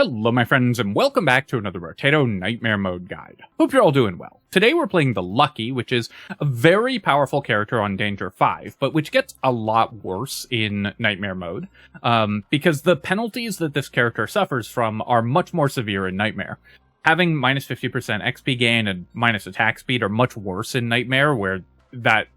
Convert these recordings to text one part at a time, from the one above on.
Hello my friends, and welcome back to another Brotato Nightmare Mode guide. Hope you're all doing well. Today we're playing the Lucky, which is a very powerful character on Danger 5, but which gets a lot worse in Nightmare Mode, because the penalties that this character suffers from are much more severe in Nightmare. Having minus 50% XP gain and minus attack speed are much worse in Nightmare, where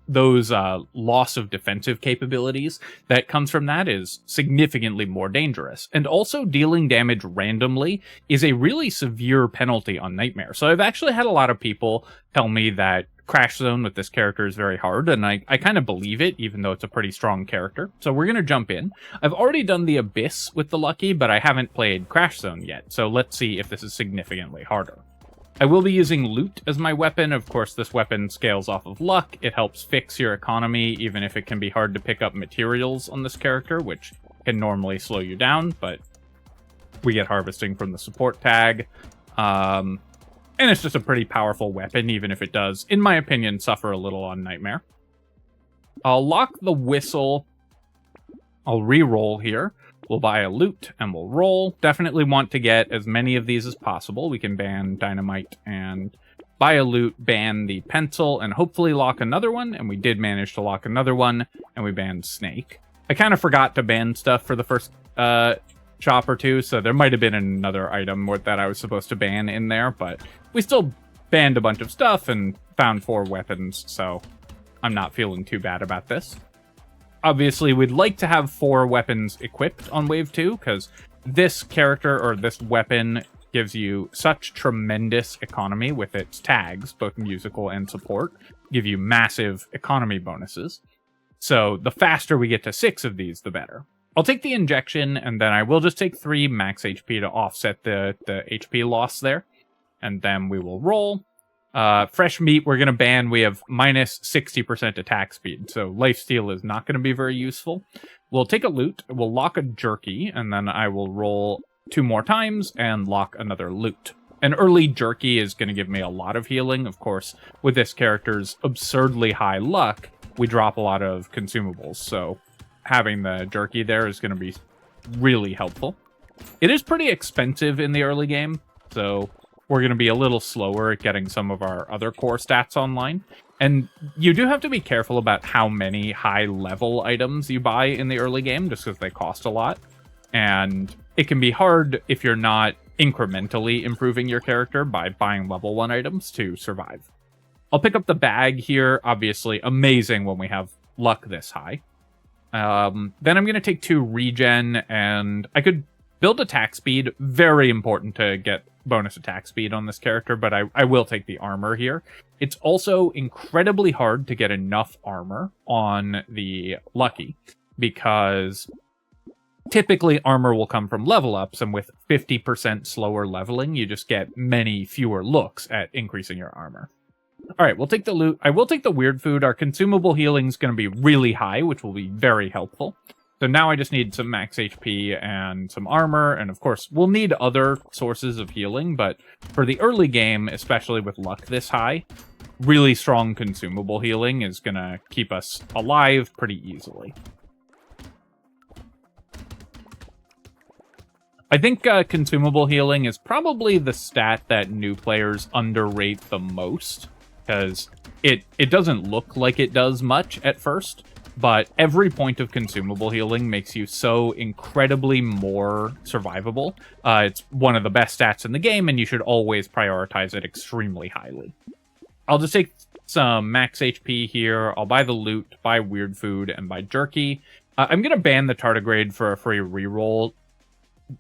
those loss of defensive capabilities that comes from that is significantly more dangerous. And also dealing damage randomly is a really severe penalty on Nightmare. So I've actually had a lot of people tell me that Crash Zone with this character is very hard, and I kind of believe it, even though it's a pretty strong character. So we're going to jump in. I've already done the Abyss with the Lucky, but I haven't played Crash Zone yet, so let's see if this is significantly harder. I will be using loot as my weapon. Of course, this weapon scales off of luck. It helps fix your economy, even if it can be hard to pick up materials on this character, which can normally slow you down, but we get harvesting from the support tag. And it's just a pretty powerful weapon, even if it does, in my opinion, suffer a little on Nightmare. I'll lock the whistle. I'll re-roll here. We'll buy a loot, and we'll roll. Definitely want to get as many of these as possible. We can ban Dynamite and buy a loot, ban the pencil, and hopefully lock another one. And we did manage to lock another one, and we banned Snake. I kind of forgot to ban stuff for the first shop or two, so there might have been another item that I was supposed to ban in there, but we still banned a bunch of stuff and found 4 weapons, so I'm not feeling too bad about this. Obviously, we'd like to have 4 weapons equipped on Wave 2, because this character, or this weapon, gives you such tremendous economy with its tags, both musical and support, give you massive economy bonuses. So the faster we get to 6 of these, the better. I'll take the injection, and then I will just take 3 max HP to offset the HP loss there. And then we will roll. Fresh meat, we're going to ban. We have minus 60% attack speed, so lifesteal is not going to be very useful. We'll take a loot, we'll lock a jerky, and then I will roll 2 more times and lock another loot. An early jerky is going to give me a lot of healing. Of course, with this character's absurdly high luck, we drop a lot of consumables, so having the jerky there is going to be really helpful. It is pretty expensive in the early game, so we're going to be a little slower at getting some of our other core stats online. And you do have to be careful about how many high-level items you buy in the early game, just because they cost a lot. And it can be hard if you're not incrementally improving your character by buying level 1 items to survive. I'll pick up the bag here. Obviously, amazing when we have luck this high. Then I'm going to take 2 regen, and I could build attack speed. Very important to get bonus attack speed on this character, but I will take the armor here. It's also incredibly hard to get enough armor on the Lucky, because typically armor will come from level ups, and with 50% slower leveling, you just get many fewer looks at increasing your armor. Alright, we'll take the loot. I will take the weird food. Our consumable healing is going to be really high, which will be very helpful. So now I just need some max HP and some armor, and of course, we'll need other sources of healing, but for the early game, especially with luck this high, really strong consumable healing is going to keep us alive pretty easily. I think consumable healing is probably the stat that new players underrate the most, because it doesn't look like it does much at first, but every point of consumable healing makes you so incredibly more survivable. It's one of the best stats in the game, and you should always prioritize it extremely highly. I'll just take some max HP here. I'll buy the loot, buy weird food, and buy jerky. I'm going to ban the tardigrade for a free reroll.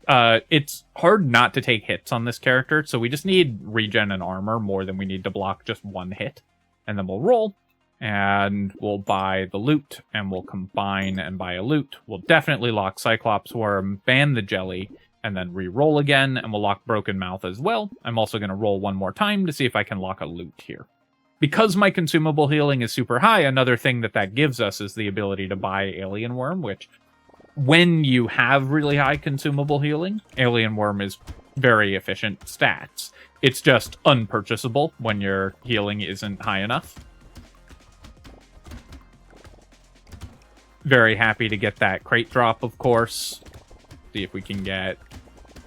It's hard not to take hits on this character, so we just need regen and armor more than we need to block just 1 hit. And then we'll roll. And we'll buy the loot, and we'll combine and buy a loot. We'll definitely lock Cyclops Worm, ban the jelly, and then re-roll again, and we'll lock Broken Mouth as well. I'm also going to roll 1 more time to see if I can lock a loot here. Because my consumable healing is super high, another thing that gives us is the ability to buy Alien Worm, which, when you have really high consumable healing, Alien Worm is very efficient stats. It's just unpurchasable when your healing isn't high enough. Very happy to get that crate drop, of course. See if we can get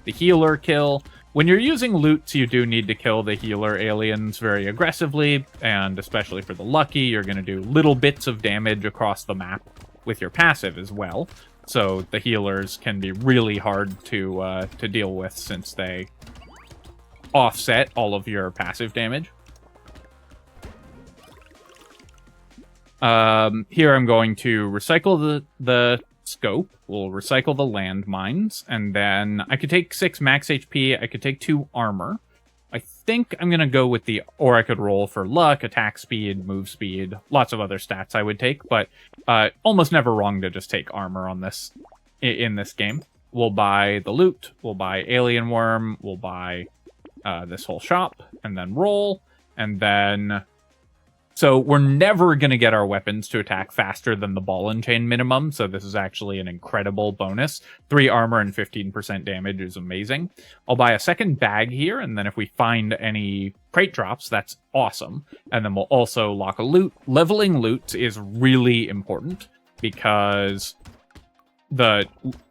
the healer kill. When you're using loots, you do need to kill the healer aliens very aggressively, and especially for the lucky, you're going to do little bits of damage across the map with your passive as well. So the healers can be really hard to deal with since they offset all of your passive damage. Here I'm going to recycle the scope. We'll recycle the landmines, and then I could take 6 max HP. I could take 2 armor. I think I'm going to go with or I could roll for luck, attack speed, move speed, lots of other stats I would take, but almost never wrong to just take armor on this in this game. We'll buy the loot, we'll buy alien worm, we'll buy this whole shop, and then roll, and then... So we're never going to get our weapons to attack faster than the ball and chain minimum, so this is actually an incredible bonus. 3 armor and 15% damage is amazing. I'll buy a second bag here, and then if we find any crate drops, that's awesome. And then we'll also lock a loot. Leveling loot is really important, because the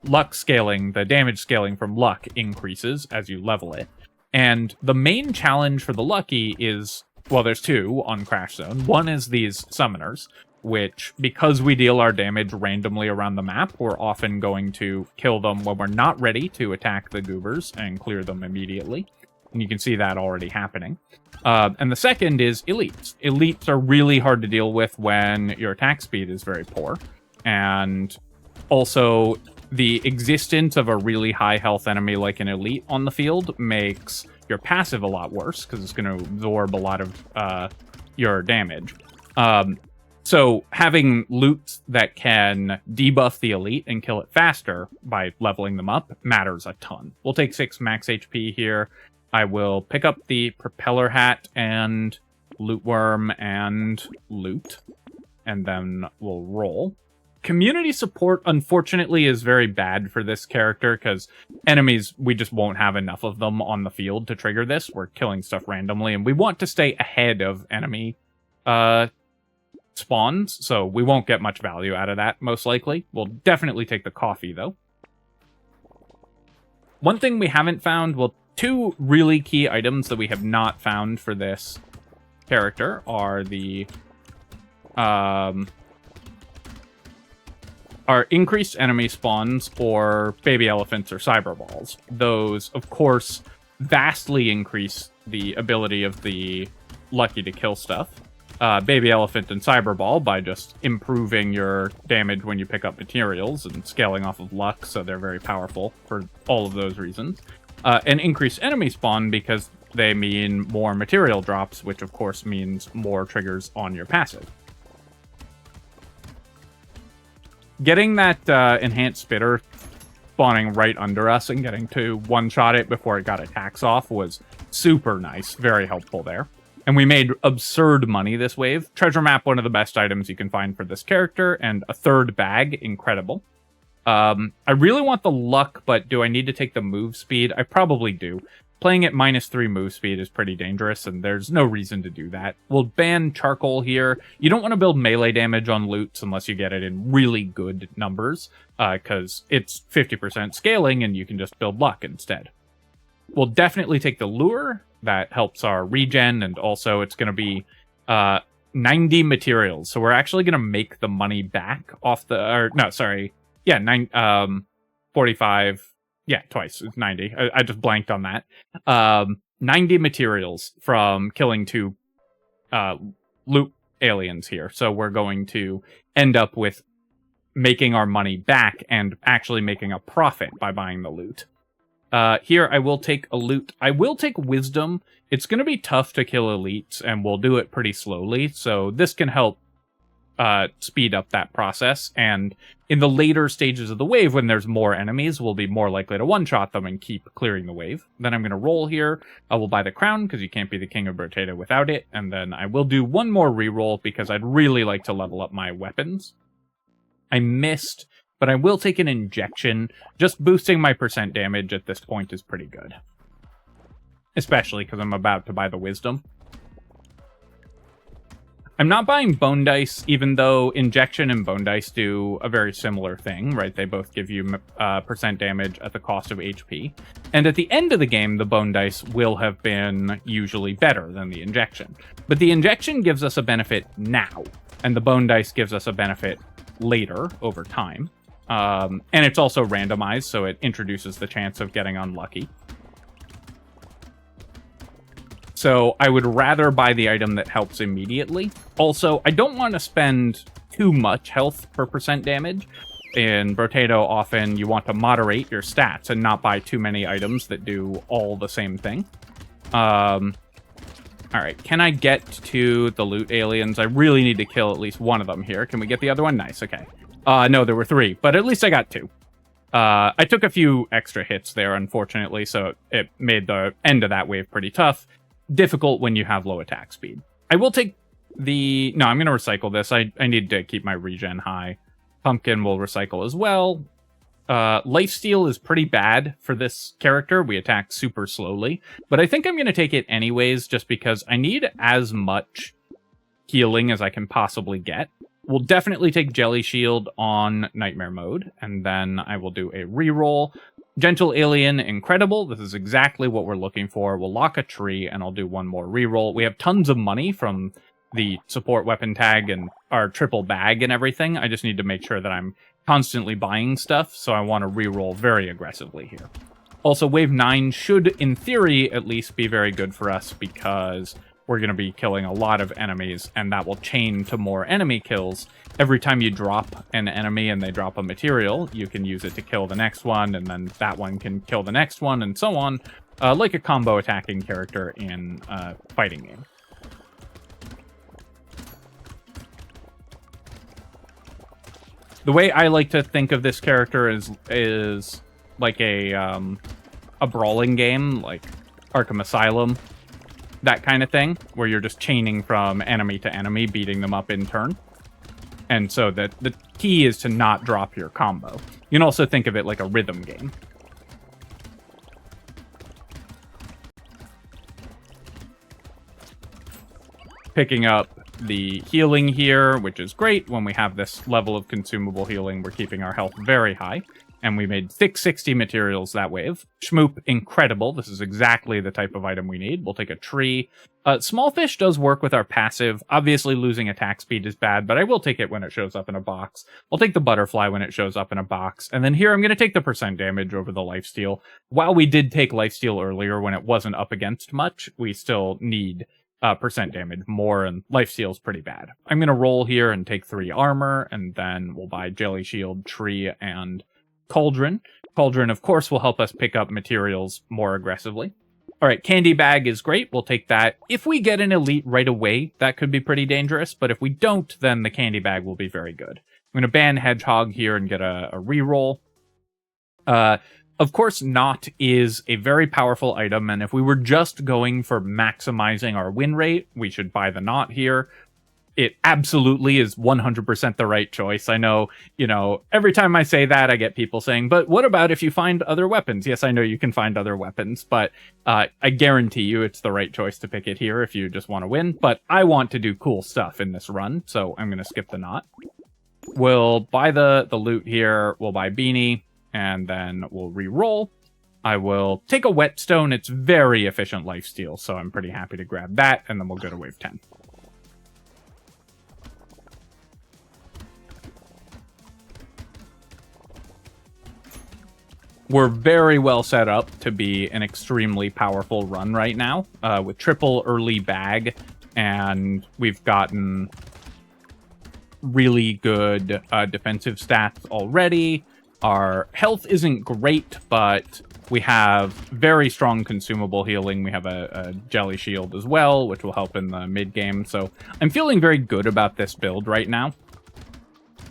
luck scaling, the damage scaling from luck increases as you level it. And the main challenge for the lucky is... Well, there's 2 on Crash Zone. One is these summoners, which, because we deal our damage randomly around the map, we're often going to kill them when we're not ready to attack the goobers and clear them immediately. And you can see that already happening. And the second is elites. Elites are really hard to deal with when your attack speed is very poor. And also, the existence of a really high health enemy like an elite on the field makes your passive a lot worse, because it's going to absorb a lot of your damage. So having loot that can debuff the elite and kill it faster by leveling them up matters a ton. We'll take 6 max HP here. I will pick up the propeller hat and loot worm and loot, and then we'll roll. Community support, unfortunately, is very bad for this character, because enemies, we just won't have enough of them on the field to trigger this. We're killing stuff randomly, and we want to stay ahead of enemy spawns, so we won't get much value out of that, most likely. We'll definitely take the coffee, though. One thing we haven't found, well, 2 really key items that we have not found for this character are the... are increased enemy spawns or baby elephants or cyber balls. Those, of course, vastly increase the ability of the lucky to kill stuff. Baby elephant and cyber ball by just improving your damage when you pick up materials and scaling off of luck, so they're very powerful for all of those reasons. And increased enemy spawn because they mean more material drops, which of course means more triggers on your passive. Getting that enhanced spitter spawning right under us and getting to one-shot it before it got attacks off was super nice. Very helpful there. And we made absurd money this wave. Treasure map, one of the best items you can find for this character, and a 3rd bag, incredible. I really want the luck, but do I need to take the move speed? I probably do. Playing at -3 move speed is pretty dangerous, and there's no reason to do that. We'll ban charcoal here. You don't want to build melee damage on loots unless you get it in really good numbers, because it's 50% scaling, and you can just build luck instead. We'll definitely take the lure. That helps our regen, and also it's going to be 90 materials. So we're actually going to make the money back off the... Or, no, sorry. Yeah, 45... Yeah, twice. It's 90. I just blanked on that. 90 materials from killing 2 loot aliens here. So we're going to end up with making our money back and actually making a profit by buying the loot. Here, I will take a loot. I will take wisdom. It's going to be tough to kill elites, and we'll do it pretty slowly. So this can help speed up that process, and in the later stages of the wave, when there's more enemies, we'll be more likely to one-shot them and keep clearing the wave. Then I'm going to roll here. I will buy the crown, because you can't be the king of Brotato without it, and then I will do one more reroll, because I'd really like to level up my weapons. I missed, but I will take an injection. Just boosting my percent damage at this point is pretty good. Especially because I'm about to buy the wisdom. I'm not buying bone dice, even though injection and bone dice do a very similar thing, right? They both give you percent damage at the cost of HP. And at the end of the game, the bone dice will have been usually better than the injection. But the injection gives us a benefit now, and the bone dice gives us a benefit later over time. And it's also randomized, so it introduces the chance of getting unlucky. So I would rather buy the item that helps immediately. Also, I don't want to spend too much health per percent damage. In Brotato, often you want to moderate your stats and not buy too many items that do all the same thing. Alright, can I get to the loot aliens? I really need to kill at least one of them here. Can we get the other one? Nice, okay. No, there were 3, but at least I got 2. I took a few extra hits there, unfortunately, so it made the end of that wave pretty tough. Difficult when you have low attack speed. I will take the... No, I'm going to recycle this. I need to keep my regen high. Pumpkin will recycle as well. Lifesteal is pretty bad for this character. We attack super slowly. But I think I'm going to take it anyways, just because I need as much healing as I can possibly get. We'll definitely take Jelly Shield on Nightmare Mode, and then I will do a reroll. Gentle Alien, incredible. This is exactly what we're looking for. We'll lock a tree, and I'll do one more reroll. We have tons of money from the support weapon tag and our triple bag and everything. I just need to make sure that I'm constantly buying stuff, so I want to reroll very aggressively here. Also, Wave 9 should, in theory, at least be very good for us, because we're going to be killing a lot of enemies, and that will chain to more enemy kills. Every time you drop an enemy and they drop a material, you can use it to kill the next one, and then that one can kill the next one, and so on, like a combo attacking character in a fighting game. The way I like to think of this character is like a brawling game, like Arkham Asylum, that kind of thing, where you're just chaining from enemy to enemy, beating them up in turn. And so the key is to not drop your combo. You can also think of it like a rhythm game. Picking up the healing here, which is great. When we have this level of consumable healing, we're keeping our health very high. And we made 660 materials that wave. Shmoop, incredible. This is exactly the type of item we need. We'll take a tree. Small fish does work with our passive. Obviously, losing attack speed is bad, but I will take it when it shows up in a box. I'll take the butterfly when it shows up in a box. And then here, I'm going to take the percent damage over the lifesteal. While we did take lifesteal earlier when it wasn't up against much, we still need percent damage more, and lifesteal's pretty bad. I'm going to roll here and take 3 armor, and then we'll buy Jelly Shield, Tree, and Cauldron. Cauldron, of course, will help us pick up materials more aggressively. All right, Candy Bag is great. We'll take that. If we get an elite right away, that could be pretty dangerous, but if we don't, then the Candy Bag will be very good. I'm going to ban Hedgehog here and get a reroll. Of course, Knot is a very powerful item, and if we were just going for maximizing our win rate, we should buy the Knot here. It absolutely is 100% the right choice. I know, every time I say that, I get people saying, but what about if you find other weapons? Yes, I know you can find other weapons, but I guarantee you it's the right choice to pick it here if you just want to win. But I want to do cool stuff in this run, so I'm going to skip the Knot. We'll buy the loot here. We'll buy Beanie, and then we'll re-roll. I will take a Whetstone. It's very efficient lifesteal, so I'm pretty happy to grab that, and then we'll go to wave 10. We're very well set up to be an extremely powerful run right now, with triple early bag, and we've gotten really good defensive stats already. Our health isn't great, but we have very strong consumable healing. We have a Jelly Shield as well, which will help in the mid-game, so I'm feeling very good about this build right now.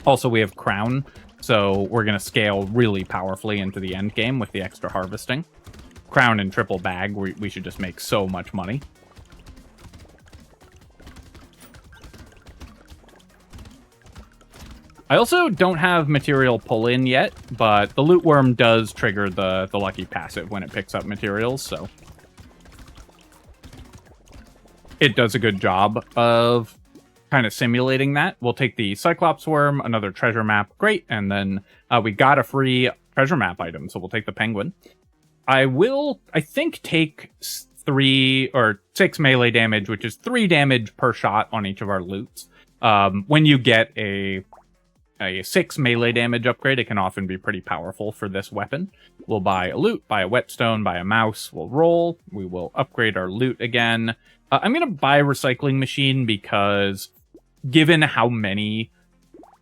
Also, we have Crown, so we're going to scale really powerfully into the end game with the extra harvesting. Crown and triple bag, we should just make so much money. I also don't have material pull-in yet, but the Loot Worm does trigger the lucky passive when it picks up materials, so it does a good job of kind of simulating that. We'll take the Cyclops worm, another treasure map, great, and then we got a free treasure map item, so we'll take the penguin. I will, I think, take 3 or 6 melee damage, which is 3 damage per shot on each of our loots. When you get a 6 melee damage upgrade, it can often be pretty powerful for this weapon. We'll buy a loot, buy a whetstone, buy a mouse, we'll roll, we will upgrade our loot again. I'm going to buy a recycling machine because given how many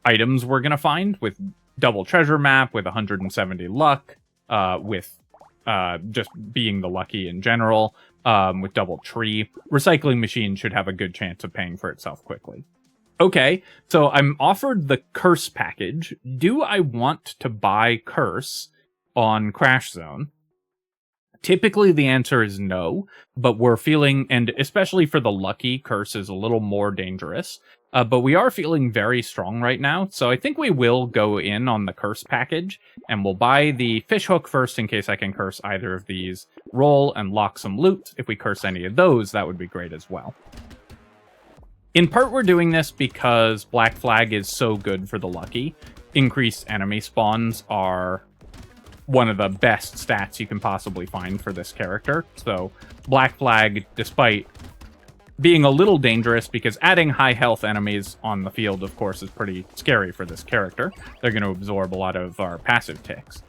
items we're going to find with double treasure map, with 170 luck, with just being the lucky in general, with double tree, recycling machine should have a good chance of paying for itself quickly. Okay, so I'm offered the curse package. Do I want to buy curse on Crash Zone? Typically the answer is no, but we're feeling, and especially for the lucky, curse is a little more dangerous. But we are feeling very strong right now, so I think we will go in on the curse package, and we'll buy the fish hook first in case I can curse either of these. Roll and lock some loot. If we curse any of those, that would be great as well. In part, we're doing this because Black Flag is so good for the lucky. Increased enemy spawns are one of the best stats you can possibly find for this character. So Black Flag, despite being a little dangerous, because adding high health enemies on the field, of course, is pretty scary for this character. They're going to absorb a lot of our passive ticks.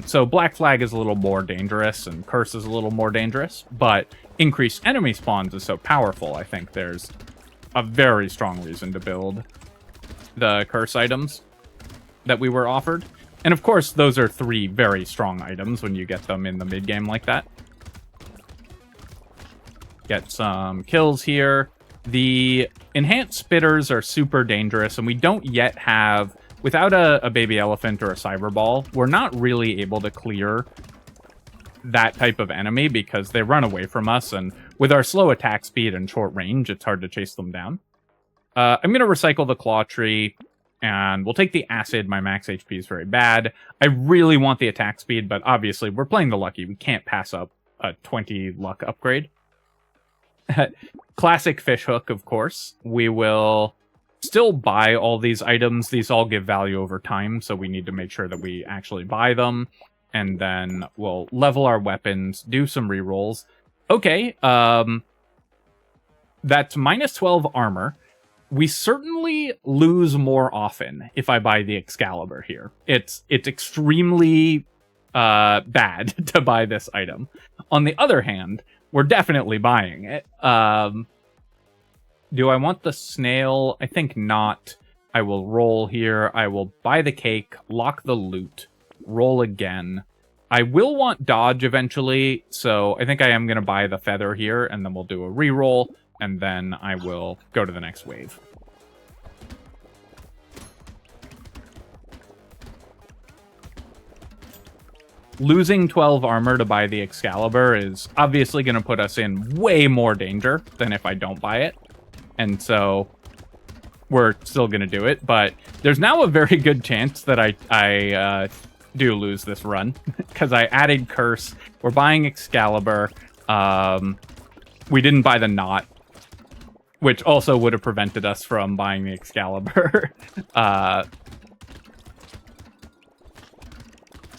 So Black Flag is a little more dangerous, and Curse is a little more dangerous, but increased enemy spawns is so powerful, I think there's a very strong reason to build the Curse items that we were offered. And of course, those are 3 very strong items when you get them in the mid-game like that. Get some kills here. The enhanced spitters are super dangerous, and we don't yet have, without a baby elephant or a cyber ball, we're not really able to clear that type of enemy because they run away from us, and with our slow attack speed and short range, it's hard to chase them down. I'm going to recycle the claw tree, and we'll take the acid. My max HP is very bad. I really want the attack speed, but obviously we're playing the lucky. We can't pass up a 20 luck upgrade. Classic fish hook, of course. We will still buy all these items. These all give value over time, so we need to make sure that we actually buy them. And then we'll level our weapons, do some rerolls. Okay, that's minus 12 armor. We certainly lose more often if I buy the Excalibur here. It's extremely bad to buy this item. On the other hand, we're definitely buying it. Do I want the snail? I think not. I will roll here. I will buy the cake, lock the loot, roll again. I will want dodge eventually, so I think I am going to buy the feather here, and then we'll do a reroll, and then I will go to the next wave. Losing 12 armor to buy the Excalibur is obviously going to put us in way more danger than if I don't buy it. And so we're still going to do it. But there's now a very good chance that I do lose this run because I added Curse. We're buying Excalibur. We didn't buy the Knot, which also would have prevented us from buying the Excalibur.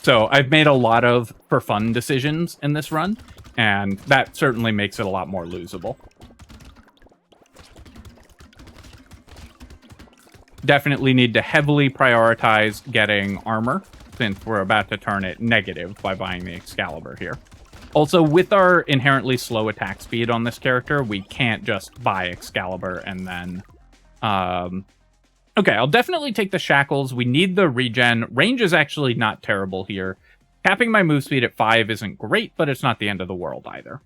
So I've made a lot of for fun decisions in this run, and that certainly makes it a lot more losable. Definitely need to heavily prioritize getting armor, since we're about to turn it negative by buying the Excalibur here. Also, with our inherently slow attack speed on this character, we can't just buy Excalibur and then... Okay, I'll definitely take the shackles. We need the regen. Range is actually not terrible here. Capping my move speed at 5 isn't great, but it's not the end of the world either.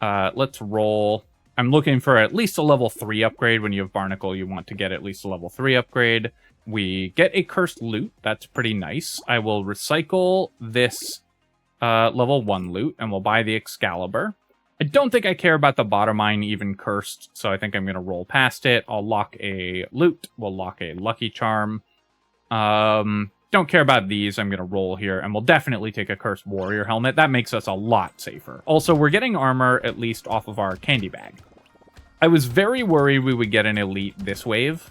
Let's roll. I'm looking for at least a level 3 upgrade. When you have Barnacle, you want to get at least a level 3 upgrade. We get a cursed loot. That's pretty nice. I will recycle this level 1 loot, and we'll buy the Excalibur. I don't think I care about the bottom mine, even cursed, so I think I'm going to roll past it. I'll lock a loot. We'll lock a lucky charm. Don't care about these. I'm going to roll here, and we'll definitely take a cursed warrior helmet. That makes us a lot safer. Also, we're getting armor, at least off of our candy bag. I was very worried we would get an elite this wave,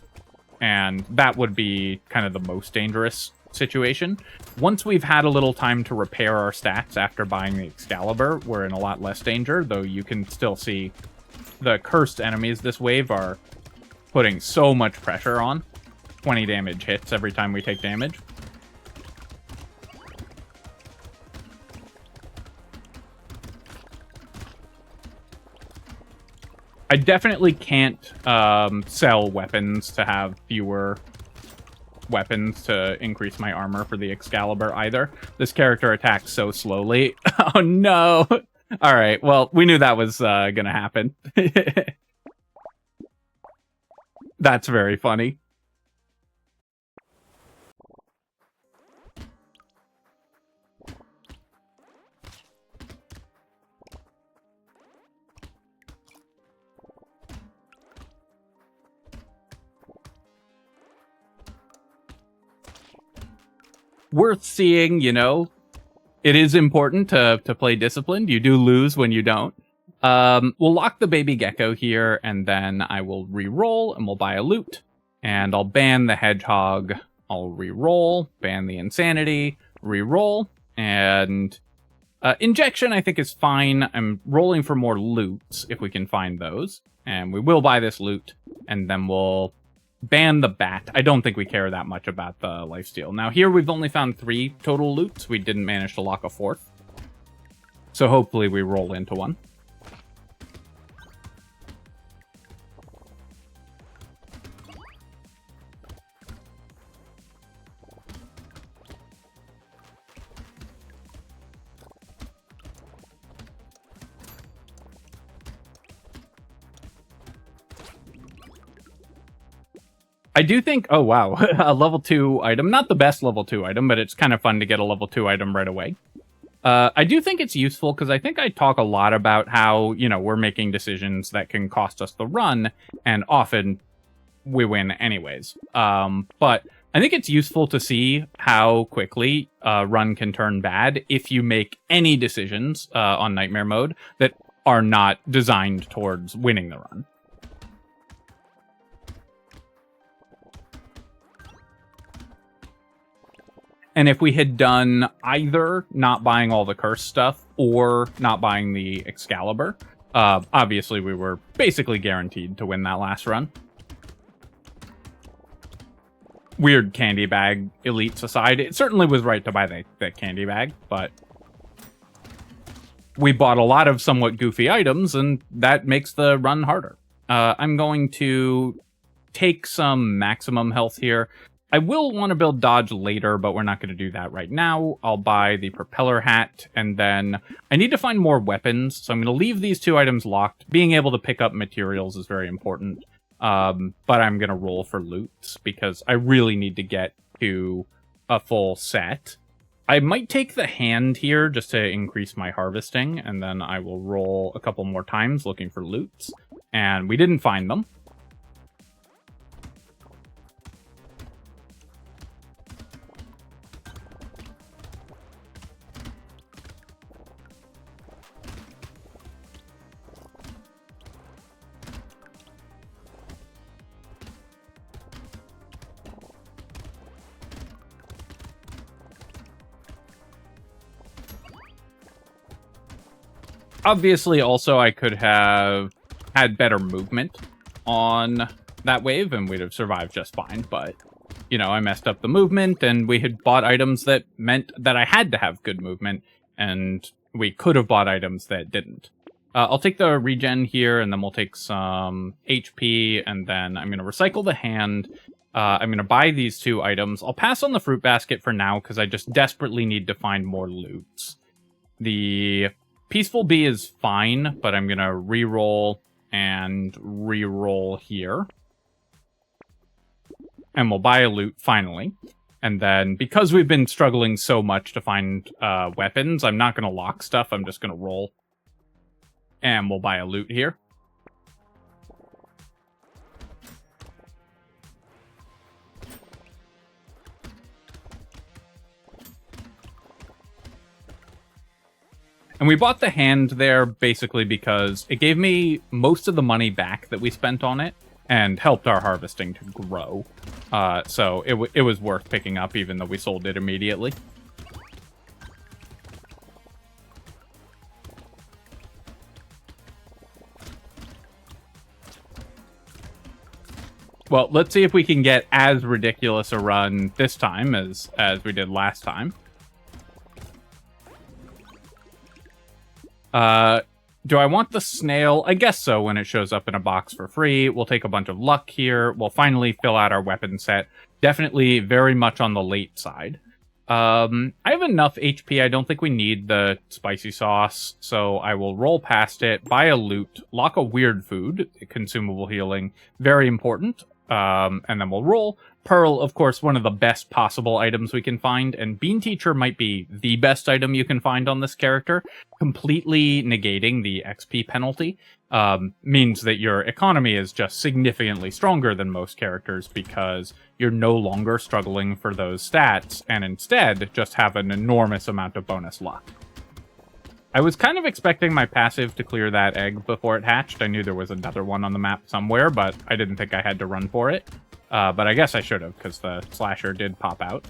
and that would be kind of the most dangerous situation. Once we've had a little time to repair our stats after buying the Excalibur, we're in a lot less danger, though you can still see the cursed enemies this wave are putting so much pressure on. 20 damage hits every time we take damage. I definitely can't sell weapons to have fewer weapons to increase my armor for the Excalibur either. This character attacks so slowly. Oh no! Alright, well, we knew that was gonna happen. That's very funny. Worth seeing, you know. It is important to play disciplined. You do lose when you don't. We'll lock the baby gecko here, and then I will re-roll, and we'll buy a loot. And I'll ban the hedgehog. I'll re-roll, ban the insanity, re-roll, and injection I think is fine. I'm rolling for more loots if we can find those. And we will buy this loot, and then we'll ban the bat. I don't think we care that much about the lifesteal. Now here we've only found 3 total loots. We didn't manage to lock a 4th. So hopefully we roll into one. I do think, oh wow, a level 2 item. Not the best level 2 item, but it's kind of fun to get a level 2 item right away. I do think it's useful because I think I talk a lot about how, you know, we're making decisions that can cost us the run, and often we win anyways. But I think it's useful to see how quickly a run can turn bad if you make any decisions on Nightmare Mode that are not designed towards winning the run. And if we had done either not buying all the curse stuff or not buying the Excalibur, obviously we were basically guaranteed to win that last run. Weird candy bag elites aside, it certainly was right to buy the candy bag, but we bought a lot of somewhat goofy items, and that makes the run harder. I'm going to take some maximum health here. I will want to build dodge later, but we're not going to do that right now. I'll buy the propeller hat, and then I need to find more weapons, so I'm going to leave these 2 items locked. Being able to pick up materials is very important, but I'm going to roll for loots, because I really need to get to a full set. I might take the hand here just to increase my harvesting, and then I will roll a couple more times looking for loots, and we didn't find them. Obviously, also, I could have had better movement on that wave, and we'd have survived just fine, but, you know, I messed up the movement, and we had bought items that meant that I had to have good movement, and we could have bought items that didn't. I'll take the regen here, and then we'll take some HP, and then I'm going to recycle the hand. I'm going to buy these 2 items. I'll pass on the fruit basket for now, because I just desperately need to find more loots. The Peaceful Bee is fine, but I'm going to re-roll and re-roll here. And we'll buy a loot, finally. And then, because we've been struggling so much to find weapons, I'm not going to lock stuff, I'm just going to roll. And we'll buy a loot here. And we bought the hand there basically because it gave me most of the money back that we spent on it and helped our harvesting to grow. So it was worth picking up even though we sold it immediately. Well, let's see if we can get as ridiculous a run this time as we did last time. Do I want the snail? I guess so when it shows up in a box for free. We'll take a bunch of luck here. We'll finally fill out our weapon set. Definitely very much on the late side. I have enough HP. I don't think we need the spicy sauce, so I will roll past it, buy a loot, lock a weird food, consumable healing, very important. And then we'll roll. Pearl, of course, one of the best possible items we can find, and Bean Teacher might be the best item you can find on this character. Completely negating the XP penalty means that your economy is just significantly stronger than most characters because you're no longer struggling for those stats, and instead just have an enormous amount of bonus luck. I was kind of expecting my passive to clear that egg before it hatched. I knew there was another one on the map somewhere, but I didn't think I had to run for it. But I guess I should have, because the slasher did pop out.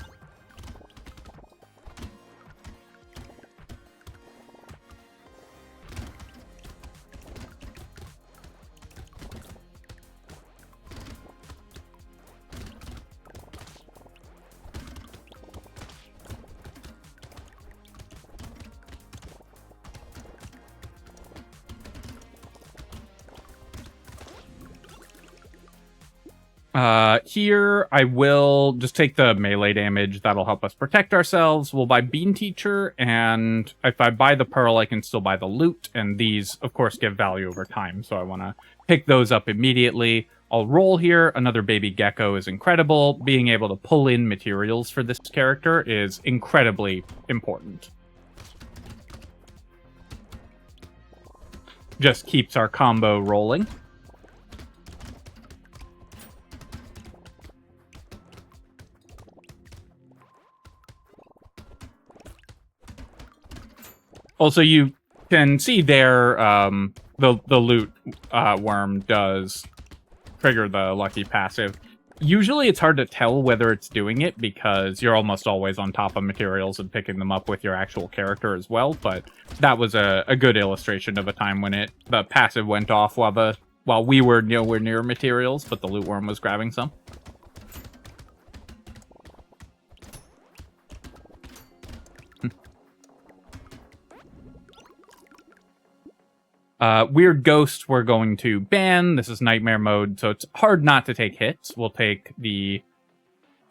Here, I will just take the melee damage. That'll help us protect ourselves. We'll buy Bean Teacher, and if I buy the Pearl, I can still buy the loot, and these, of course, give value over time, so I want to pick those up immediately. I'll roll here. Another baby gecko is incredible. Being able to pull in materials for this character is incredibly important. Just keeps our combo rolling. Also, you can see there, the loot worm does trigger the lucky passive. Usually it's hard to tell whether it's doing it because you're almost always on top of materials and picking them up with your actual character as well, but that was a good illustration of a time when the passive went off while we were nowhere near materials, but the loot worm was grabbing some. Weird Ghost we're going to ban. This is nightmare mode, so it's hard not to take hits. We'll take the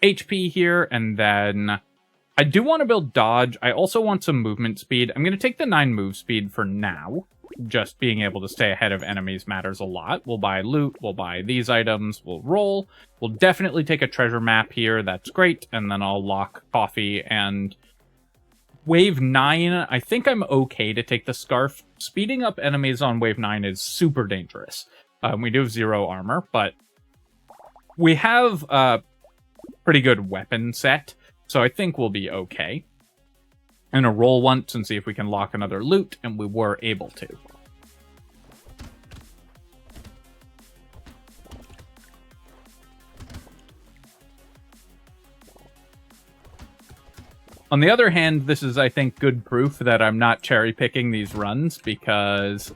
HP here, and then I do want to build dodge. I also want some movement speed. I'm going to take the 9 move speed for now. Just being able to stay ahead of enemies matters a lot. We'll buy loot, we'll buy these items, we'll roll. We'll definitely take a treasure map here, that's great, and then I'll lock coffee and... Wave 9, I think I'm okay to take the Scarf. Speeding up enemies on Wave 9 is super dangerous. We do have 0 armor, but we have a pretty good weapon set, so I think we'll be okay. I'm gonna roll once and see if we can lock another loot, and we were able to. On the other hand, this is, I think, good proof that I'm not cherry-picking these runs, because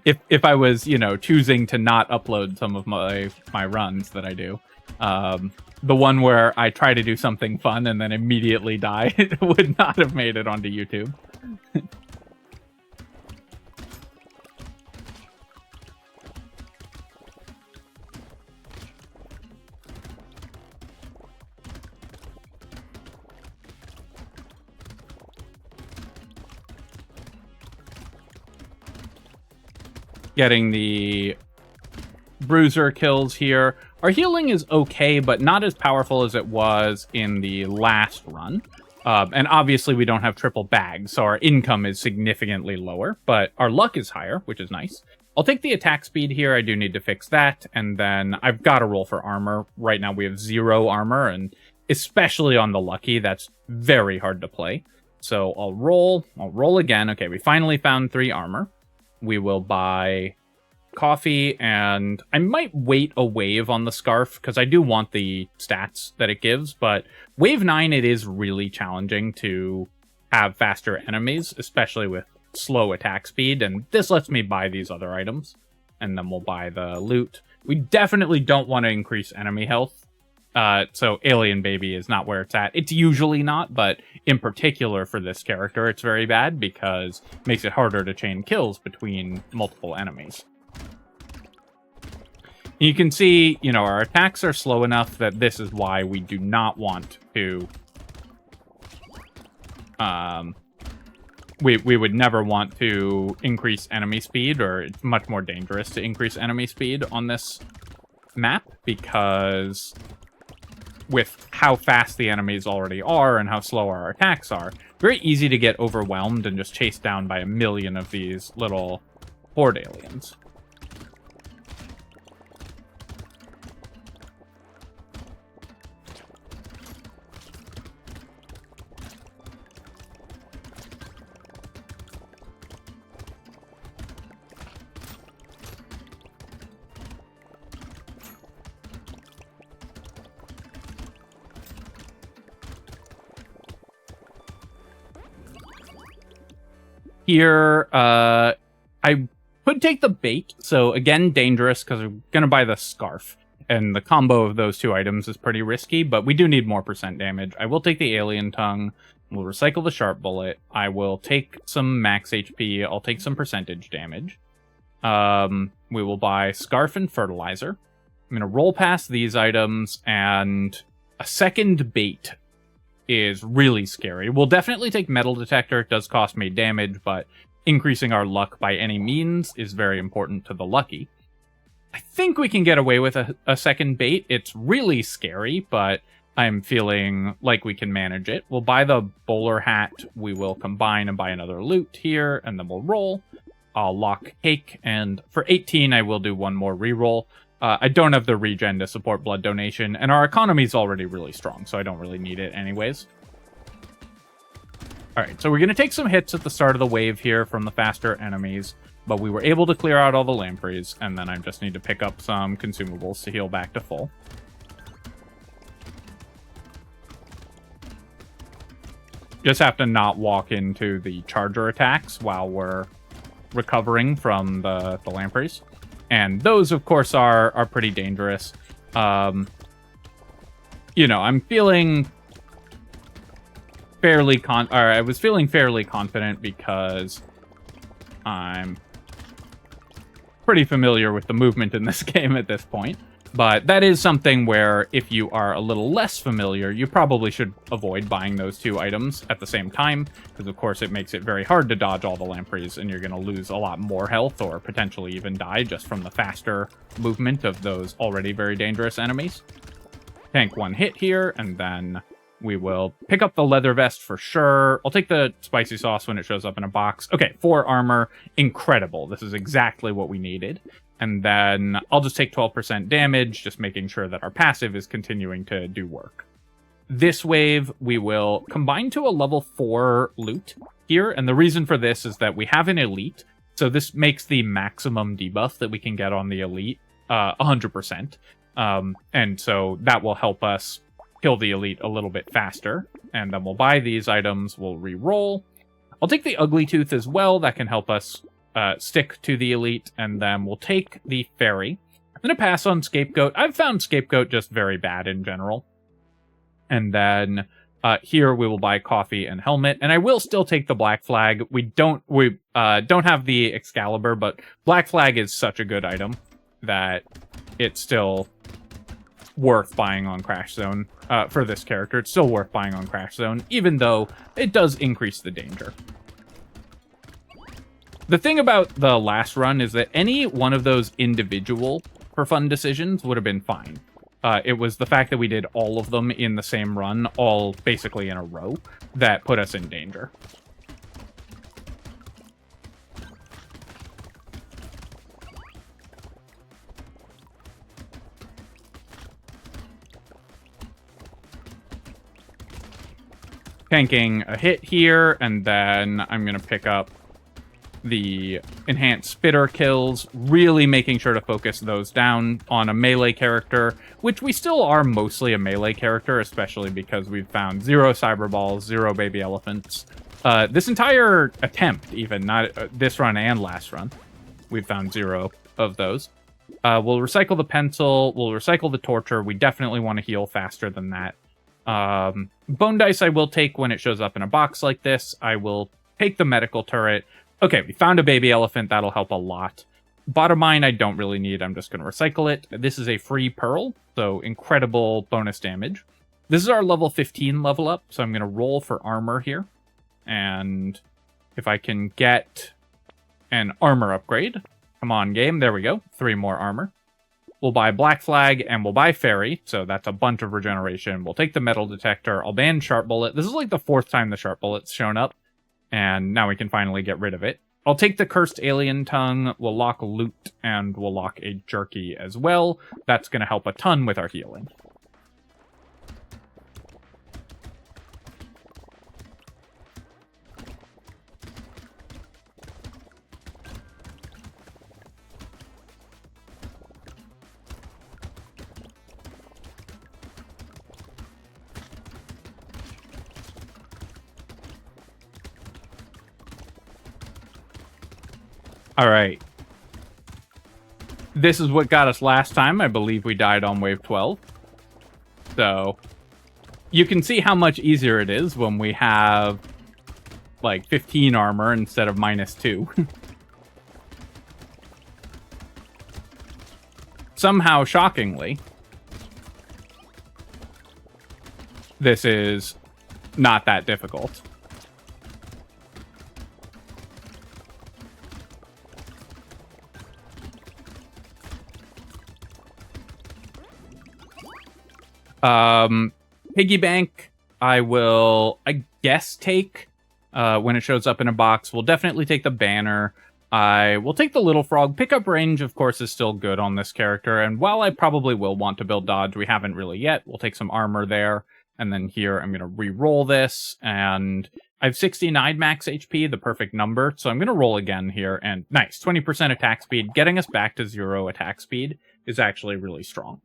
if I was, choosing to not upload some of my runs that I do, the one where I try to do something fun and then immediately die would not have made it onto YouTube. Getting the bruiser kills here. Our healing is okay, but not as powerful as it was in the last run. And obviously we don't have triple bags, so our income is significantly lower, but our luck is higher, which is nice. I'll take the attack speed here. I do need to fix that, and then I've got to roll for armor. Right now we have 0 armor, and especially on the lucky, that's very hard to play. So I'll roll again. Okay, we finally found 3 armor. We will buy coffee, and I might wait a wave on the scarf because I do want the stats that it gives, but wave 9 it is really challenging to have faster enemies, especially with slow attack speed, and this lets me buy these other items, and then we'll buy the loot. We definitely don't want to increase enemy health, so Alien Baby is not where it's at. It's usually not, but in particular for this character, it's very bad because it makes it harder to chain kills between multiple enemies. You can see, you know, our attacks are slow enough that this is why we do not want to... We would never want to increase enemy speed, or it's much more dangerous to increase enemy speed on this map, because with how fast the enemies already are and how slow our attacks are, very easy to get overwhelmed and just chased down by a million of these little horde aliens. Here, I could take the bait, so again, dangerous, because I'm going to buy the scarf, and the combo of those 2 items is pretty risky, but we do need more % damage. I will take the alien tongue, we'll recycle the sharp bullet, I will take some max HP, I'll take some percentage damage. We will buy scarf and fertilizer. I'm going to roll past these items, and a second bait is really scary. We'll definitely take metal detector. It does cost me damage, but increasing our luck by any means is very important to the lucky. I think we can get away with a second bait. It's really scary, but I'm feeling like we can manage it. We'll buy the bowler hat. We will combine and buy another loot here, and then we'll roll. I'll lock cake, and for 18, I will do one more reroll. I don't have the regen to support blood donation, and our economy is already really strong, so I don't really need it anyways. Alright, so we're going to take some hits at the start of the wave here from the faster enemies, but we were able to clear out all the lampreys, and then I just need to pick up some consumables to heal back to full. Just have to not walk into the charger attacks while we're recovering from the lampreys. And those, of course, are pretty dangerous. You know, I'm feeling fairly I was feeling fairly confident because I'm pretty familiar with the movement in this game at this point. But that is something where if you are a little less familiar, you probably should avoid buying those 2 items at the same time, because of course it makes it very hard to dodge all the lampreys, and you're going to lose a lot more health or potentially even die just from the faster movement of those already very dangerous enemies. Tank 1 hit here, and then we will pick up the leather vest for sure. I'll take the spicy sauce when it shows up in a box. Okay, 4 armor. Incredible. This is exactly what we needed. And then I'll just take 12% damage, just making sure that our passive is continuing to do work. This wave, we will combine to a level 4 loot here. And the reason for this is that we have an elite. So this makes the maximum debuff that we can get on the elite 100%. And so that will help us kill the elite a little bit faster. And then we'll buy these items, we'll re-roll. I'll take the ugly tooth as well. That can help us stick to the elite, and then we'll take the fairy. I'm going to pass on scapegoat. I've found scapegoat just very bad in general. And then here we will buy coffee and helmet, and I will still take the black flag. We don't have the Excalibur, but black flag is such a good item that it's still worth buying on Crash Zone for this character. It's still worth buying on Crash Zone, even though it does increase the danger. The thing about the last run is that any one of those individual for fun decisions would have been fine. It was the fact that we did all of them in the same run, all basically in a row, that put us in danger. tanking a hit here, and then I'm going to pick up the enhanced spitter kills, really making sure to focus those down on a melee character, which we still are mostly a melee character, especially because we've found 0 cyberballs, 0 baby elephants. This entire attempt, even, not this run and last run, we've found 0 of those. We'll recycle the pencil, we'll recycle the torture. We definitely want to heal faster than that. Bone dice I will take when it shows up in a box like this. I will take the medical turret. Okay, we found a baby elephant. That'll help a lot. Bottom mine I don't really need. I'm just going to recycle it. This is a free pearl, so incredible bonus damage. This is our level 15 level up, so I'm going to roll for armor here. And if I can get an armor upgrade. Come on, game. There we go. 3 more armor. We'll buy Black Flag, and we'll buy Fairy, so that's a bunch of regeneration. We'll take the Metal Detector. I'll ban Sharp Bullet. This is like the 4th time the Sharp Bullet's shown up. And now we can finally get rid of it. I'll take the Cursed Alien Tongue, we'll lock Loot, and we'll lock a Jerky as well. That's going to help a ton with our healing. All right. This is what got us last time. I believe we died on wave 12. So you can see how much easier it is when we have like 15 armor instead of -2. Somehow, shockingly, this is not that difficult. Piggy bank, I will, I guess, take when it shows up in a box. We'll definitely take the banner. I will take the little frog. Pickup range, of course, is still good on this character. And while I probably will want to build dodge, we haven't really yet. We'll take some armor there. And then here, I'm going to re-roll this. And I have 69 max HP, the perfect number. So I'm going to roll again here. And nice, 20% attack speed. Getting us back to 0 attack speed is actually really strong.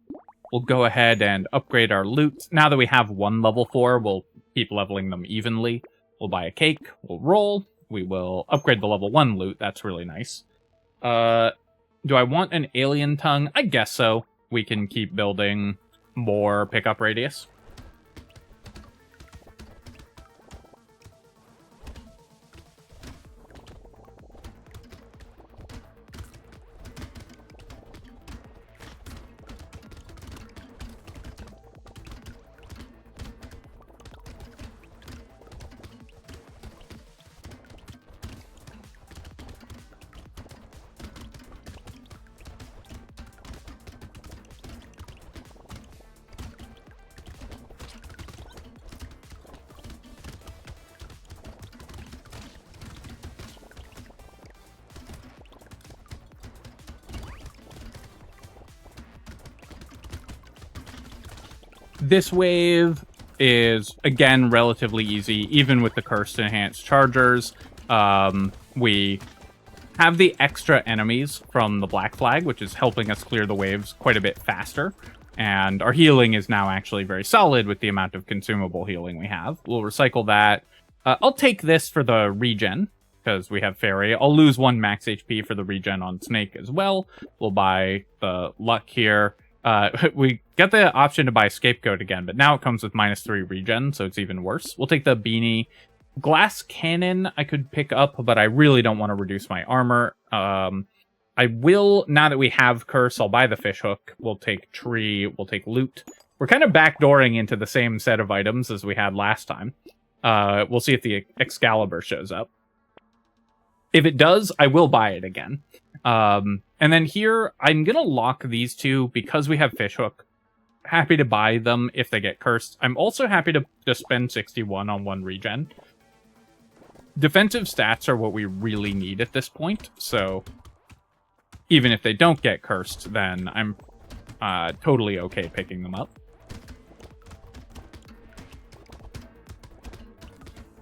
We'll go ahead and upgrade our loot. Now that we have 1 level 4, we'll keep leveling them evenly. We'll buy a cake. We'll roll. We will upgrade the level 1 loot. That's really nice. Do I want an alien tongue? I guess so. We can keep building more pickup radius. This wave is, again, relatively easy, even with the Cursed Enhanced Chargers. We have the extra enemies from the Black Flag, which is helping us clear the waves quite a bit faster. And our healing is now actually very solid with the amount of consumable healing we have. We'll recycle that. I'll take this for the regen, because we have Fairy. I'll lose 1 max HP for the regen on Snake as well. We'll buy the Luck here. We get the option to buy Scapegoat again, but now it comes with -3 regen, so it's even worse. We'll take the Beanie. Glass Cannon I could pick up, but I really don't want to reduce my armor. I will, now that we have Curse, I'll buy the Fish Hook. We'll take Tree. We'll take Loot. We're kind of backdooring into the same set of items as we had last time. We'll see if the Excalibur shows up. If it does, I will buy it again. And then here, I'm going to lock these two because we have Fishhook. Happy to buy them if they get cursed. I'm also happy to just spend 61 on 1 regen. Defensive stats are what we really need at this point, so even if they don't get cursed, then I'm totally okay picking them up.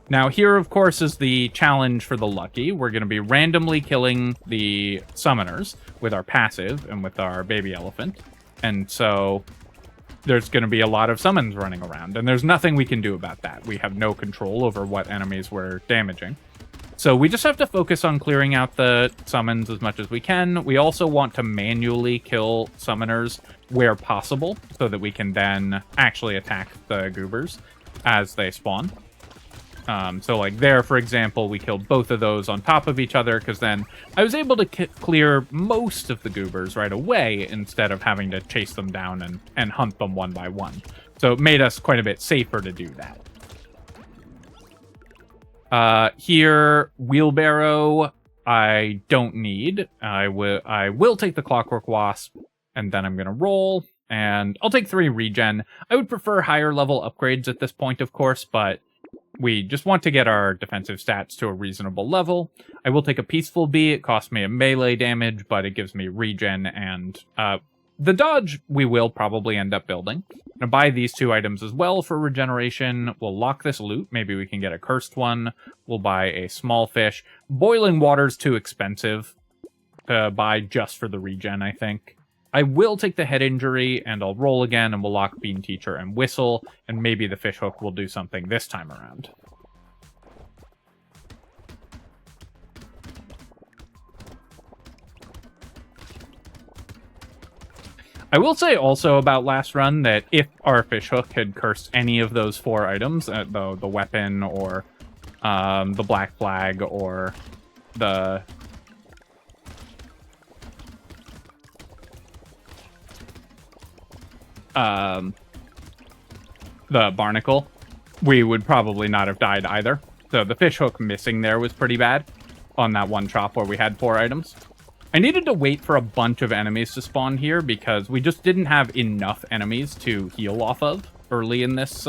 Now here, of course, is the challenge for the Lucky. We're going to be randomly killing the summoners with our passive and with our baby elephant. And so there's going to be a lot of summons running around, and there's nothing we can do about that. We have no control over what enemies we're damaging. So we just have to focus on clearing out the summons as much as we can. We also want to manually kill summoners where possible so that we can then actually attack the goobers as they spawn. So like there, for example, we killed both of those on top of each other because then I was able to clear most of the goobers right away instead of having to chase them down and hunt them one by one. So it made us quite a bit safer to do that. Here, wheelbarrow, I don't need. I will take the Clockwork Wasp, and then I'm going to roll, and I'll take 3 regen. I would prefer higher level upgrades at this point, of course, but we just want to get our defensive stats to a reasonable level. I will take a Peaceful Bee. It costs me a melee damage, but it gives me regen, and the dodge we will probably end up building. I'm going to buy these 2 items as well for regeneration. We'll lock this loot. Maybe we can get a cursed one. We'll buy a small fish. Boiling water's too expensive to buy just for the regen, I think. I will take the head injury, and I'll roll again, and we'll lock Bean Teacher and Whistle, and maybe the fish hook will do something this time around. I will say also about last run that if our fish hook had cursed any of those 4 items, the weapon or the black flag or the barnacle, we would probably not have died either. So the fish hook missing there was pretty bad on that one chop where we had 4 items. I needed to wait for a bunch of enemies to spawn here because we just didn't have enough enemies to heal off of early in this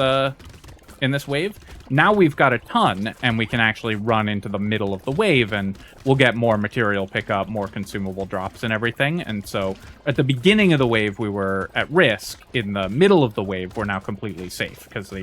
wave. Now we've got a ton, and we can actually run into the middle of the wave, and we'll get more material pickup, more consumable drops and everything. And so at the beginning of the wave, we were at risk. In the middle of the wave, we're now completely safe because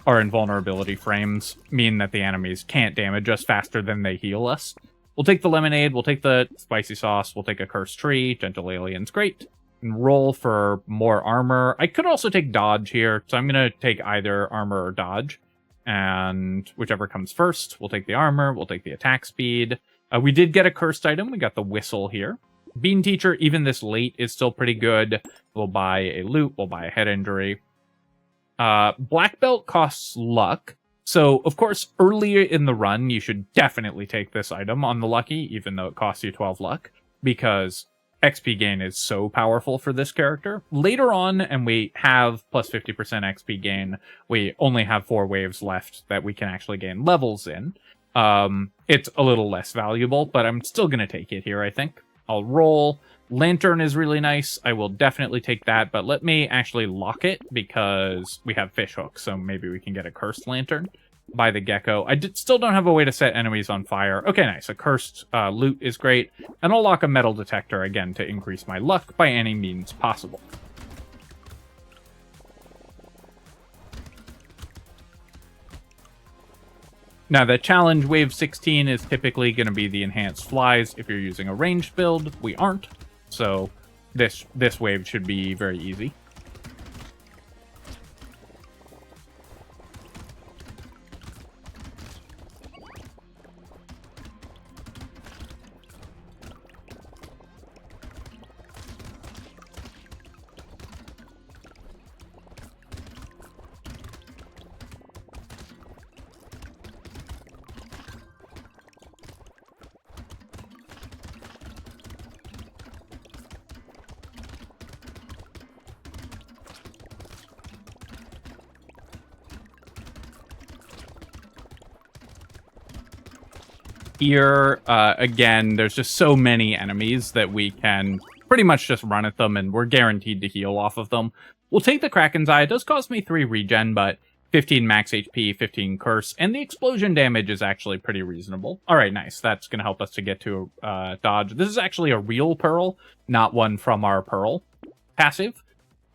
our invulnerability frames mean that the enemies can't damage us faster than they heal us. We'll take the lemonade, we'll take the spicy sauce, we'll take a cursed tree, gentle alien's great, and roll for more armor. I could also take dodge here, so I'm going to take either armor or dodge, and whichever comes first. We'll take the armor, we'll take the attack speed. We did get a cursed item, we got the whistle here. Bean Teacher, even this late, is still pretty good. We'll buy a loot, we'll buy a head injury. Black belt costs luck. So, of course, earlier in the run, you should definitely take this item on the Lucky, even though it costs you 12 luck, because XP gain is so powerful for this character. Later on, and we have plus 50% XP gain, we only have 4 waves left that we can actually gain levels in. It's a little less valuable, but I'm still going to take it here, I think. I'll roll. Lantern is really nice. I will definitely take that, but let me actually lock it because we have fish hooks, so maybe we can get a cursed lantern. Buy the gecko. I still don't have a way to set enemies on fire. Okay, nice. A cursed loot is great. And I'll lock a metal detector again to increase my luck by any means possible. Now, the challenge wave 16 is typically going to be the enhanced flies. If you're using a ranged build, we aren't. So this wave should be very easy. Here, again, there's just so many enemies that we can pretty much just run at them, and we're guaranteed to heal off of them. We'll take the Kraken's Eye. It does cost me 3 regen, but 15 max HP, 15 curse, and the explosion damage is actually pretty reasonable. All right, nice. That's going to help us to get to dodge. This is actually a real pearl, not one from our pearl passive,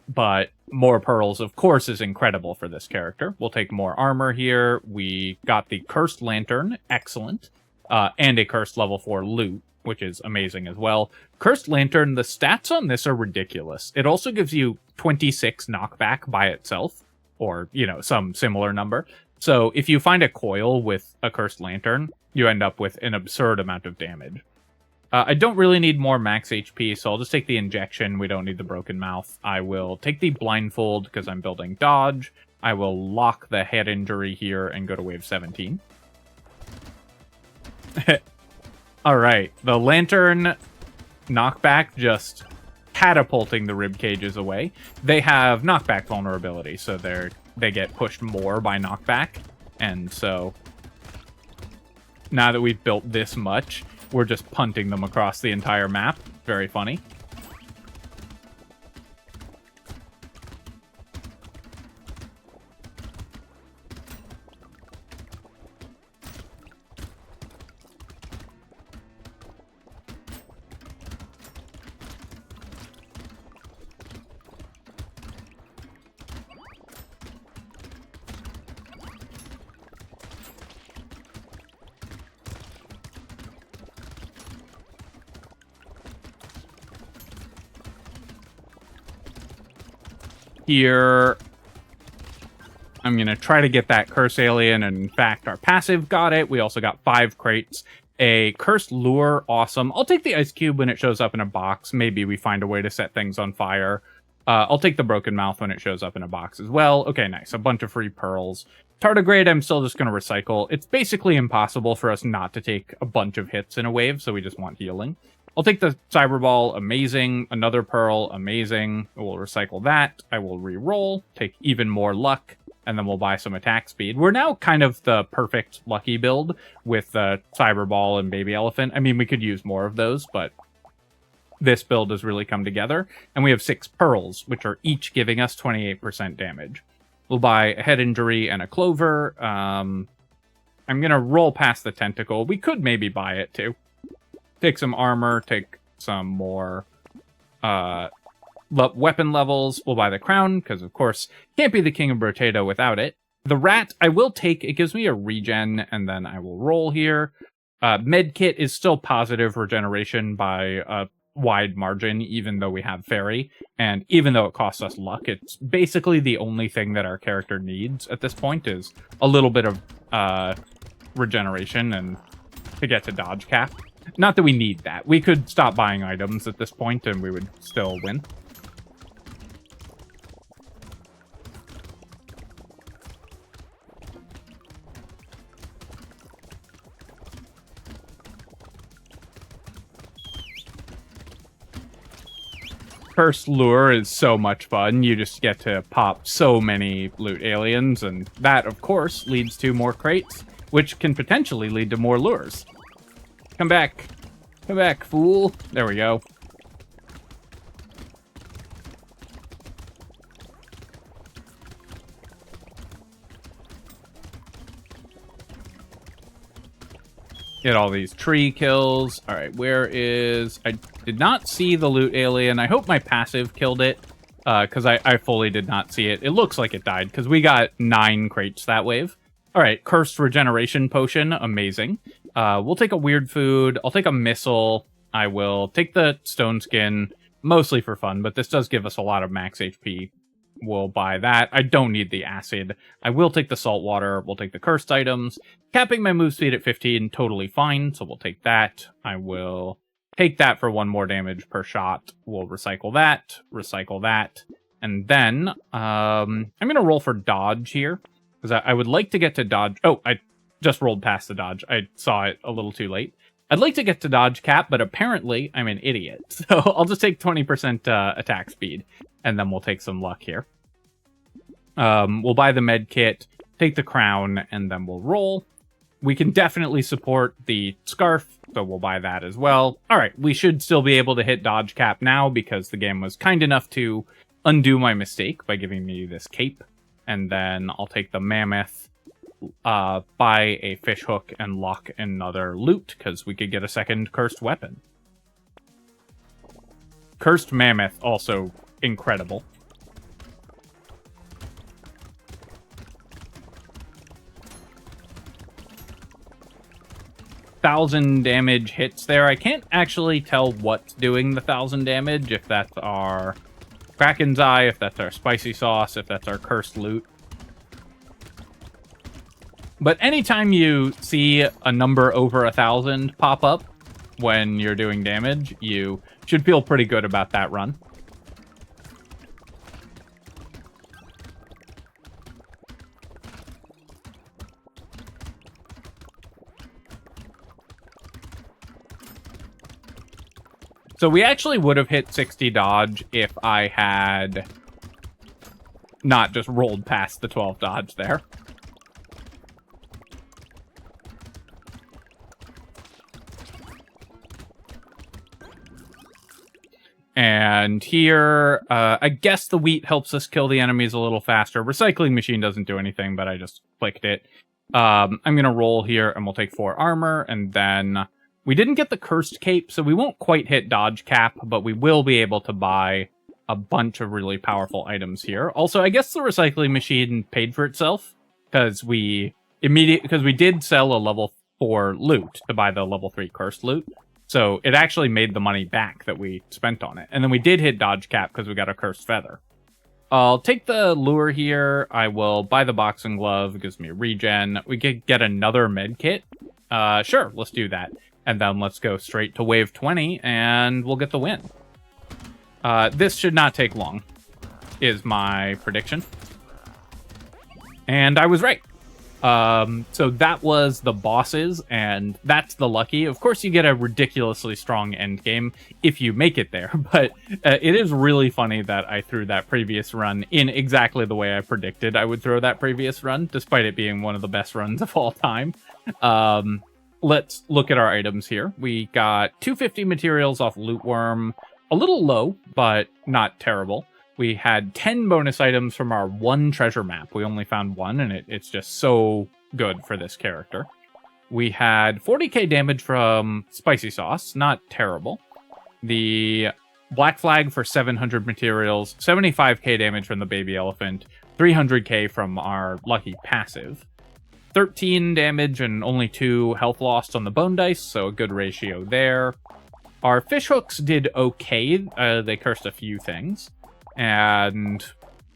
but more pearls, of course, is incredible for this character. We'll take more armor here. We got the Cursed Lantern, excellent, and a Cursed level 4 loot, which is amazing as well. Cursed Lantern, the stats on this are ridiculous. It also gives you 26 knockback by itself, or, you know, some similar number. So if you find a coil with a Cursed Lantern, you end up with an absurd amount of damage. I don't really need more max HP, so I'll just take the injection. We don't need the broken mouth. I will take the blindfold because I'm building dodge. I will lock the head injury here and go to wave 17. Alright, the lantern knockback just catapulting the rib cages away. They have knockback vulnerability, so they get pushed more by knockback. And so now that we've built this much, we're just punting them across the entire map. Very funny. Here, I'm going to try to get that Curse Alien, and in fact, our passive got it. We also got 5 crates. A Cursed Lure, awesome. I'll take the Ice Cube when it shows up in a box. Maybe we find a way to set things on fire. I'll take the Broken Mouth when it shows up in a box as well. Okay, nice. A bunch of free pearls. Tardigrade, I'm still just going to recycle. It's basically impossible for us not to take a bunch of hits in a wave, so we just want healing. I'll take the Cyber Ball, amazing. Another Pearl, amazing. We'll recycle that. I will re-roll, take even more luck, and then we'll buy some attack speed. We're now kind of the perfect lucky build with the Cyber Ball and Baby Elephant. I mean, we could use more of those, but this build has really come together. And we have 6 Pearls, which are each giving us 28% damage. We'll buy a Head Injury and a Clover. I'm going to roll past the Tentacle. We could maybe buy it, too. Take some armor, take some more weapon levels. We'll buy the crown, because of course, can't be the king of Brotato without it. The rat, I will take. It gives me a regen, and then I will roll here. Medkit is still positive regeneration by a wide margin, even though we have fairy. And even though it costs us luck, it's basically the only thing that our character needs at this point is a little bit of regeneration and to get to dodge cap. Not that we need that. We could stop buying items at this point and we would still win. Cursed Lure is so much fun. You just get to pop so many loot aliens, and that, of course, leads to more crates, which can potentially lead to more lures. Come back. Come back, fool. There we go. Get all these tree kills. All right, where is... I did not see the loot alien. I hope my passive killed it, because I fully did not see it. It looks like it died, because we got 9 crates that wave. All right, Cursed Regeneration Potion. Amazing. We'll take a Weird Food. I'll take a Missile. I will take the Stone Skin, mostly for fun, but this does give us a lot of max HP. We'll buy that. I don't need the Acid. I will take the Salt Water. We'll take the Cursed items. Capping my move speed at 15, totally fine, so we'll take that. I will take that for 1 more damage per shot. We'll recycle that, and then I'm going to roll for Dodge here, because I would like to get to Dodge. Oh, I just rolled past the Dodge. I saw it a little too late. I'd like to get to Dodge Cap, but apparently I'm an idiot. So I'll just take 20% attack speed, and then we'll take some luck here. We'll buy the med kit, take the crown, and then we'll roll. We can definitely support the scarf, so we'll buy that as well. All right, we should still be able to hit Dodge Cap now, because the game was kind enough to undo my mistake by giving me this cape. And then I'll take the mammoth, buy a fish hook, and lock another loot, because we could get a second cursed weapon. Cursed mammoth, also incredible. 1,000 damage hits there. I can't actually tell what's doing the 1,000 damage, if that's our Kraken's Eye, if that's our spicy sauce, if that's our cursed loot. But anytime you see a number over 1,000 pop up when you're doing damage, you should feel pretty good about that run. So we actually would have hit 60 dodge if I had not just rolled past the 12 dodge there. And here, I guess the wheat helps us kill the enemies a little faster. Recycling machine doesn't do anything, but I just clicked it. I'm going to roll here, and we'll take 4 armor, and then we didn't get the cursed cape, so we won't quite hit dodge cap, but we will be able to buy a bunch of really powerful items here. Also, I guess the recycling machine paid for itself, because we did sell a level 4 loot to buy the level 3 cursed loot. So it actually made the money back that we spent on it. And then we did hit dodge cap because we got a cursed feather. I'll take the lure here. I will buy the boxing glove. It gives me a regen. We could get another med kit. Sure, let's do that. And then let's go straight to wave 20 and we'll get the win. This should not take long, is my prediction. And I was right. So that was the bosses, and that's the lucky. Of course, you get a ridiculously strong end game if you make it there, but it is really funny that I threw that previous run in exactly the way I predicted I would throw that previous run, despite it being one of the best runs of all time. Let's look at our items here. We got 250 materials off Loot Worm, a little low, but not terrible. We had 10 bonus items from our 1 treasure map. We only found 1, and it's just so good for this character. We had 40k damage from Spicy Sauce, not terrible. The Black Flag for 700 materials, 75k damage from the Baby Elephant, 300k from our Lucky passive. 13 damage and only 2 health lost on the Bone Dice, so a good ratio there. Our fish hooks did okay. They cursed a few things. And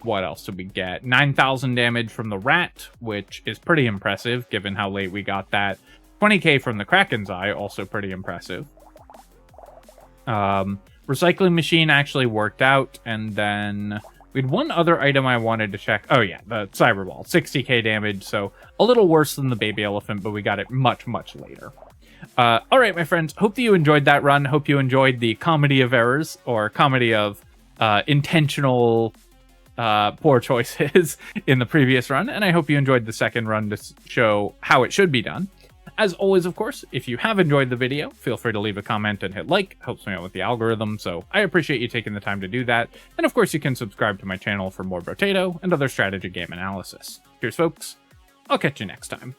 what else did we get? 9,000 damage from the rat, which is pretty impressive given how late we got that. 20k from the Kraken's Eye, also pretty impressive. Recycling machine actually worked out, and then we had one other item I wanted to check. Oh yeah, the Cyberball, 60k damage, so a little worse than the Baby Elephant, but we got it much, much later. All right, my friends, hope that you enjoyed that run. Hope you enjoyed the comedy of errors, or comedy of intentional poor choices in the previous run, and I hope you enjoyed the second run to show how it should be done. As always, of course, if you have enjoyed the video, feel free to leave a comment and hit like. Helps me out with the algorithm, so I appreciate you taking the time to do that. And of course, you can subscribe to my channel for more Brotato and other strategy game analysis. Cheers, folks. I'll catch you next time.